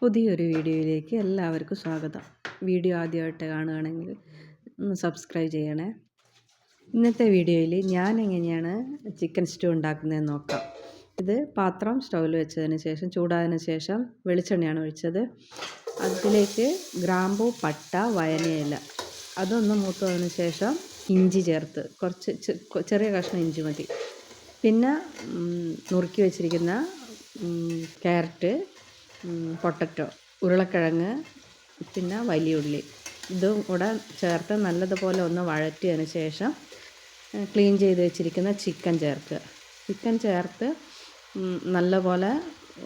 പുതിയൊരു വീഡിയോയിലേക്ക് എല്ലാവർക്കും സ്വാഗതം. വീഡിയോ ആദ്യമായിട്ട് കാണുകയാണെങ്കിൽ ഒന്ന് സബ്സ്ക്രൈബ് ചെയ്യണേ. ഇന്നത്തെ വീഡിയോയിൽ ഞാൻ എങ്ങനെയാണ് ചിക്കൻ സ്റ്റൂ ഉണ്ടാക്കുന്നതെന്ന് നോക്കാം. ഇത് പാത്രം സ്റ്റൗവിൽ വെച്ചതിന് ശേഷം ചൂടായതിനു ശേഷം വെളിച്ചെണ്ണയാണ് ഒഴിച്ചത്. അതിലേക്ക് ഗ്രാമ്പൂ, പട്ട, വയനയില അതൊന്ന് മൂത്തതിന് ശേഷം ഇഞ്ചി ചേർത്ത് കുറച്ച് ചെറിയ കഷ്ണം ഇഞ്ചി മതി. പിന്നെ നുറുക്കി വെച്ചിരിക്കുന്ന ക്യാരറ്റ്, പൊട്ടറ്റോ, ഉരുളക്കിഴങ്ങ്, പിന്നെ വലിയ ഉള്ളി ഇതും കൂടെ ചേർത്ത് നല്ലതുപോലെ ഒന്ന് വഴറ്റിയതിന് ശേഷം ക്ലീൻ ചെയ്ത് വെച്ചിരിക്കുന്ന ചിക്കൻ ചേർക്കുക. ചിക്കൻ ചേർത്ത് നല്ലപോലെ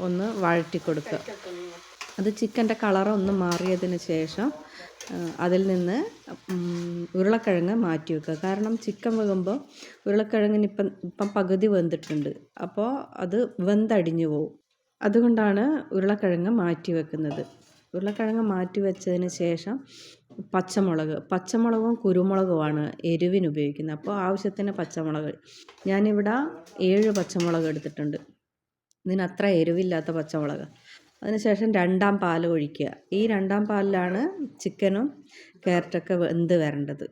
ഒന്ന് വഴറ്റി കൊടുക്കുക. അത് ചിക്കൻ്റെ കളറൊന്ന് മാറിയതിന് ശേഷം അതിൽ നിന്ന് ഉരുളക്കിഴങ്ങ് മാറ്റി വെക്കുക. കാരണം ചിക്കൻ വെക്കുമ്പോൾ ഉരുളക്കിഴങ്ങിന് ഇപ്പം പകുതി വെന്തിട്ടുണ്ട്, അപ്പോൾ അത് വെന്തടിഞ്ഞു പോവും. അതുകൊണ്ടാണ് ഉരുളക്കിഴങ്ങ് മാറ്റി വെക്കുന്നത്. ഉരുളക്കിഴങ്ങ് മാറ്റി വെച്ചതിന് ശേഷം പച്ചമുളകും കുരുമുളകുമാണ് എരിവിന് ഉപയോഗിക്കുന്നത്. അപ്പോൾ ആവശ്യത്തിന് പച്ചമുളക് ഞാനിവിടെ 7 പച്ചമുളക് എടുത്തിട്ടുണ്ട്. ഇതിന് അത്ര എരിവില്ലാത്ത പച്ചമുളക്. അതിനുശേഷം രണ്ടാം പാൽ ഒഴിക്കുക. ഈ രണ്ടാം പാലിലാണ് ചിക്കനും ക്യാരറ്റൊക്കെ വെന്ത് വരേണ്ടത്.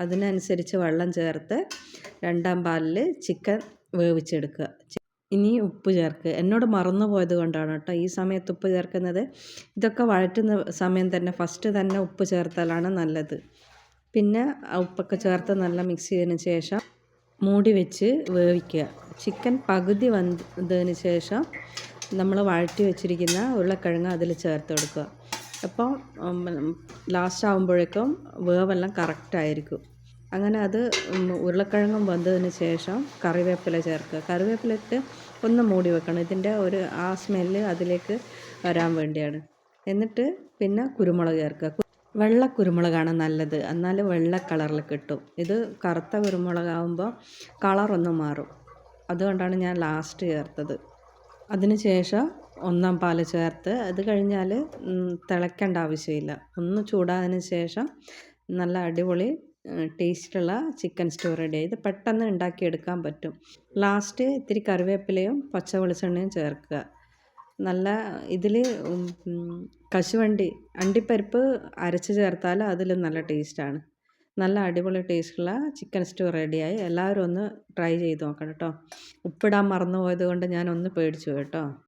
അതിനനുസരിച്ച് വെള്ളം ചേർത്ത് രണ്ടാം പാലിൽ ചിക്കൻ വേവിച്ചെടുക്കുക. ഇനി ഉപ്പ് ചേർക്കുക. എന്നോട് മറന്നു പോയത് കൊണ്ടാണ് കേട്ടോ ഈ സമയത്ത് ഉപ്പ് ചേർക്കുന്നത്. ഇതൊക്കെ വഴറ്റുന്ന സമയം തന്നെ ഫസ്റ്റ് തന്നെ ഉപ്പ് ചേർത്താലാണ് നല്ലത്. പിന്നെ ഉപ്പൊക്കെ ചേർത്ത് നല്ല മിക്സ് ചെയ്തതിന് ശേഷം മൂടി വെച്ച് വേവിക്കുക. ചിക്കൻ പകുതി വെന്തതിന് ശേഷം നമ്മൾ വഴറ്റി വെച്ചിരിക്കുന്ന ഉരുളക്കിഴങ്ങ് അതിൽ ചേർത്ത് കൊടുക്കുക. അപ്പോൾ ലാസ്റ്റ് ആകുമ്പോഴേക്കും വേവെല്ലാം കറക്റ്റായിരിക്കും. അങ്ങനെ അത് ഉരുളക്കിഴങ്ങും വെന്തതിന് ശേഷം കറിവേപ്പില ചേർക്കുക. കറിവേപ്പില ഇട്ട് ഒന്ന് മൂടി വെക്കണം. ഇതിൻ്റെ ആ സ്മെല്ല് അതിലേക്ക് വരാൻ വേണ്ടിയാണ്. എന്നിട്ട് പിന്നെ കുരുമുളക് ചേർക്കുക. വെള്ള കുരുമുളകാണ് നല്ലത്, എന്നാൽ വെള്ള കളറിൽ കിട്ടും. ഇത് കറുത്ത കുരുമുളകാകുമ്പോൾ കളറൊന്ന് മാറും. അതുകൊണ്ടാണ് ഞാൻ ലാസ്റ്റ് ചേർത്തത്. അതിന് ശേഷം ഒന്നാം പാൽ ചേർത്ത് അത് കഴിഞ്ഞാൽ തിളയ്ക്കേണ്ട ആവശ്യമില്ല. ഒന്ന് ചൂടായതിന് ശേഷം നല്ല അടിപൊളി ടേസ്റ്റുള്ള ചിക്കൻ സ്റ്റൂ റെഡി. ഇത് പെട്ടെന്ന് ഉണ്ടാക്കിയെടുക്കാൻ പറ്റും. ലാസ്റ്റ് ഇത്തിരി കറിവേപ്പിലയും പച്ച വെളിച്ചെണ്ണയും ചേർക്കുക. നല്ല ഇതിൽ കശുവണ്ടി അണ്ടിപ്പരിപ്പ് അരച്ച് ചേർത്താൽ അതിൽ നല്ല ടേസ്റ്റാണ്. നല്ല അടിപൊളി ടേസ്റ്റുള്ള ചിക്കൻ സ്റ്റൂ റെഡിയായി. എല്ലാവരും ഒന്ന് ട്രൈ ചെയ്ത് നോക്കണം കേട്ടോ. ഉപ്പിടാൻ മറന്നു പോയത് കൊണ്ട് ഞാനൊന്ന് പേടിച്ചു കേട്ടോ.